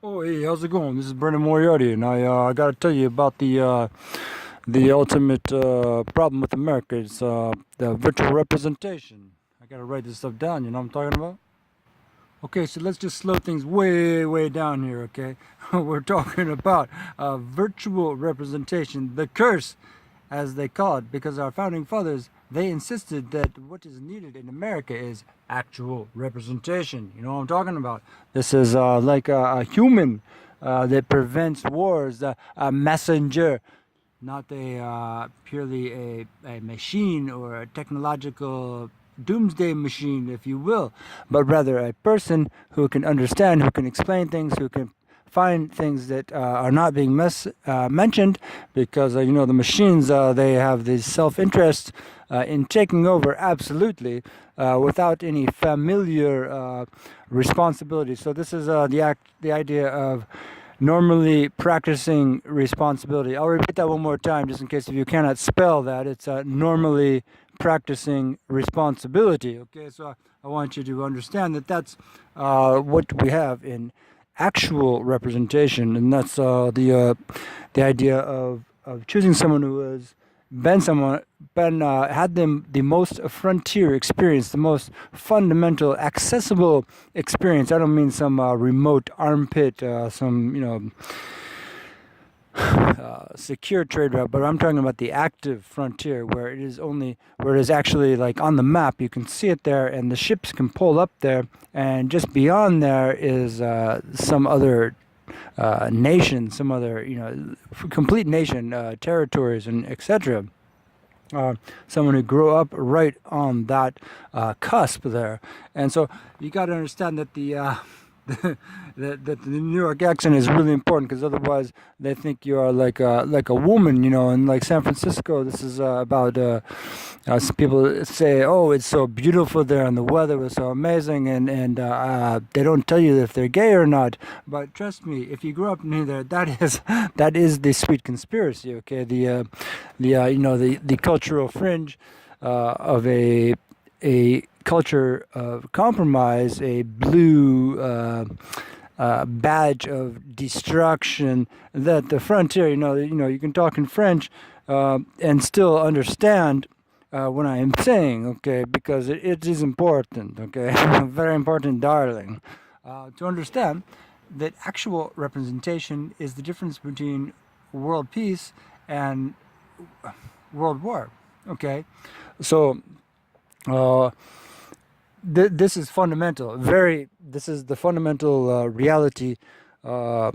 Oh, hey, how's it going? This is Brendan Moriarty, and I got to tell you about the ultimate problem with America. It's the virtual representation. I got to write this stuff down. You know what I'm talking about? Okay, so let's just slow things way down here. Okay, we're talking about virtual representation, the curse, as they call it, because our founding fathers they insisted that what is needed in America is actual representation. You know what I'm talking about? This is like a human that prevents wars, a messenger, not a purely a machine or a technological doomsday machine, if you will, but rather a person who can understand, who can explain things, who can find things that are not being mentioned, because the machines they have this self-interest in taking over absolutely without any familiar responsibility. So this is the idea of normally practicing responsibility. I'll repeat that one more time just in case if you cannot spell that. It's normally practicing responsibility. Okay, so I want you to understand that that's what we have in actual representation, and that's the idea of choosing someone who has been had them the most frontier experience, the most fundamental, accessible experience. I don't mean some remote armpit, some secure trade route, but I'm talking about the active frontier where it is actually like on the map. You can see it there, and the ships can pull up there, and just beyond there is some other nation, some other complete nation, territories, and etc. Someone who grew up right on that cusp there, and so you got to understand that the that the New York accent is really important, because otherwise they think you are like a woman, and like San Francisco, this is about some people say, oh, it's so beautiful there and the weather was so amazing, and they don't tell you if they're gay or not. But trust me, if you grew up near there, that is the sweet conspiracy. Okay, the cultural fringe of a culture of compromise, a blue badge of destruction. That the frontier, you can talk in French and still understand what I am saying, okay, because it is important, okay, very important, darling, to understand that actual representation is the difference between world peace and world war, okay, so. Uh, this is fundamental. This is the fundamental reality of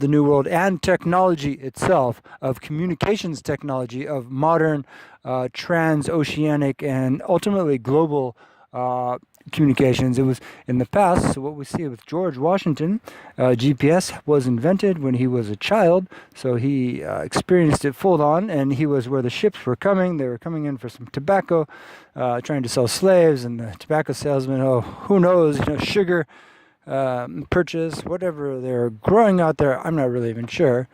the new world and technology itself, of communications technology, of modern transoceanic and ultimately global communications. It was in the past, so what we see with George Washington, GPS was invented when he was a child, so he experienced it full on, and he was where the ships were coming. They were coming in for some tobacco, trying to sell slaves, and the tobacco salesman, oh, who knows, sugar, purchase, whatever they're growing out there, I'm not really even sure.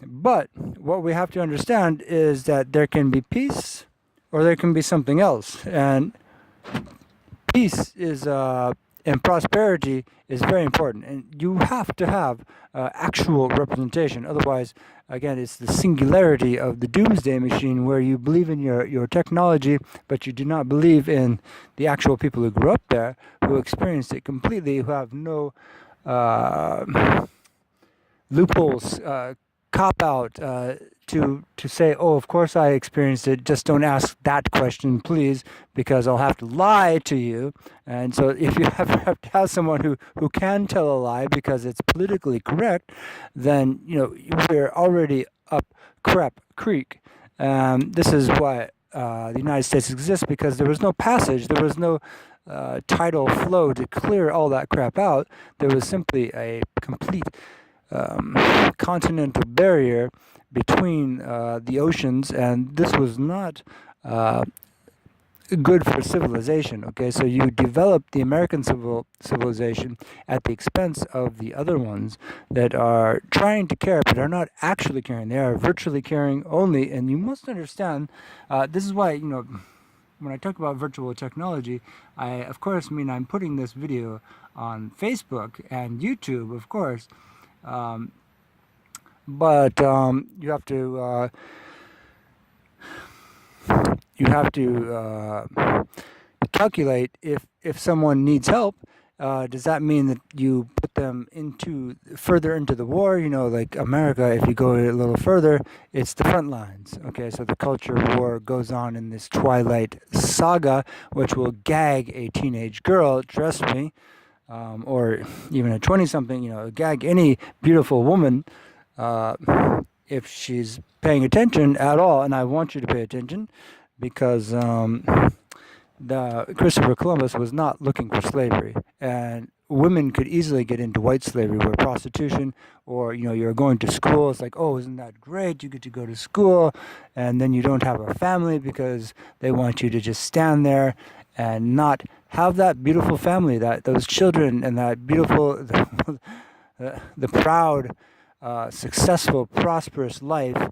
But what we have to understand is that there can be peace or there can be something else, and peace is and prosperity is very important, and you have to have actual representation. Otherwise, again, it's the singularity of the doomsday machine, where you believe in your technology, but you do not believe in the actual people who grew up there, who experienced it completely, who have no loopholes, cop out to say, oh, of course I experienced it. Just don't ask that question, please, because I'll have to lie to you. And so, if you have to have someone who can tell a lie because it's politically correct, then we're already up crap creek. This is why the United States exists, because there was no passage, there was no tidal flow to clear all that crap out. There was simply a complete continental barrier between the oceans, and this was not good for civilization. Okay, so you develop the American civilization at the expense of the other ones that are trying to care but are not actually caring. They are virtually caring only, and you must understand. This is why when I talk about virtual technology, I of course mean I'm putting this video on Facebook and YouTube, of course, but you have to calculate if someone needs help. Does that mean that you put them further into the war? You know, like America, if you go a little further, it's the front lines. Okay, so the culture war goes on in this Twilight saga, which will gag a teenage girl, trust me, or even a 20-something, you know, gag any beautiful woman if she's paying attention at all. And I want you to pay attention because Christopher Columbus was not looking for slavery, and women could easily get into white slavery, where prostitution, or you know, you're going to school. It's like, oh, isn't that great? You get to go to school, and then you don't have a family because they want you to just stand there and not have that beautiful family, those children, and that beautiful, the proud, successful, prosperous life.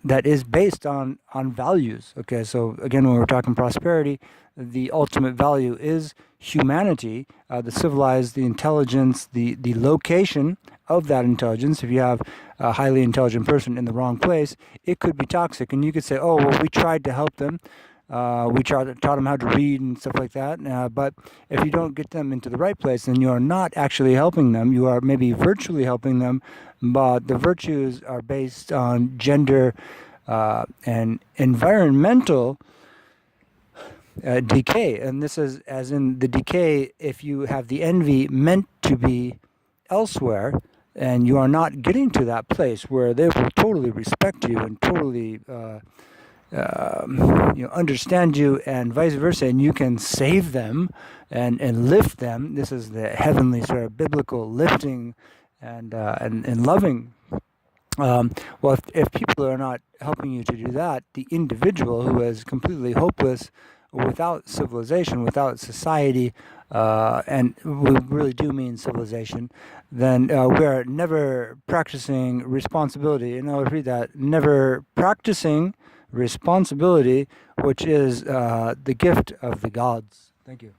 That is based on values. Okay, so again, when we're talking prosperity, the ultimate value is humanity, the civilized, the intelligence, the location of that intelligence. If you have a highly intelligent person in the wrong place, it could be toxic. And you could say, oh, well, we tried to help them. We taught them how to read and stuff like that. But if you don't get them into the right place, then you are not actually helping them. You are maybe virtually helping them, but the virtues are based on gender and environmental decay. And this is as in the decay, if you have the envy meant to be elsewhere, and you are not getting to that place where they will totally respect you and totally understand you, and vice versa, and you can save them and lift them. This is the heavenly sort of biblical lifting and loving. Well, if people are not helping you to do that, the individual who is completely hopeless, without civilization, without society, and we really do mean civilization, then we are never practicing responsibility. And I'll read that: never practicing responsibility, which is the gift of the gods. Thank you.